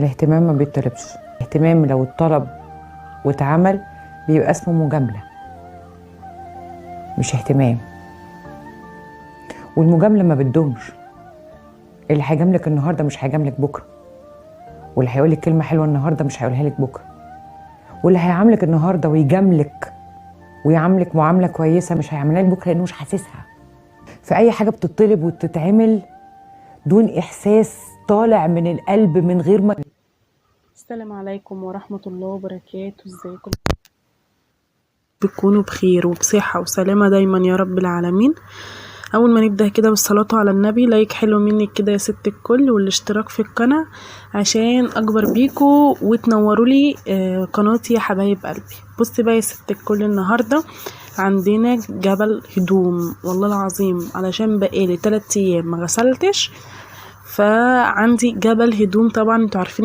الاهتمام ما بيطلبش. الاهتمام لو اتطلب واتعمل بيبقى اسمه مجاملة مش اهتمام. والمجاملة ما بتدومش. اللي هيجاملك النهارده مش هيجاملك بكره، واللي هيقولك كلمة حلوة النهارده مش هيقولها لك بكره، واللي هيعاملك النهارده ويجاملك ويعاملك معاملة كويسة مش هيعملها لك بكره لأنه مش حاسسها. فأي حاجة بتطلب وتتعمل دون إحساس طالع من القلب من غير ما. السلام عليكم ورحمة الله وبركاته. ازيكم؟ بتكونوا بخير وبصحة وسلامة دايما يا رب العالمين. اول ما نبدأ كده بالصلاة على النبي، لايك حلو منك كده يا ست الكل، والاشتراك في القناة عشان اكبر بيكوا وتنوروا لي قناتي يا حبايب قلبي. بصي بقى يا ست الكل، النهاردة عندنا جبل هدوم والله العظيم، علشان بقالي 3 ايام ما غسلتش، فعندي جبل هدوم. طبعا انتوا عارفين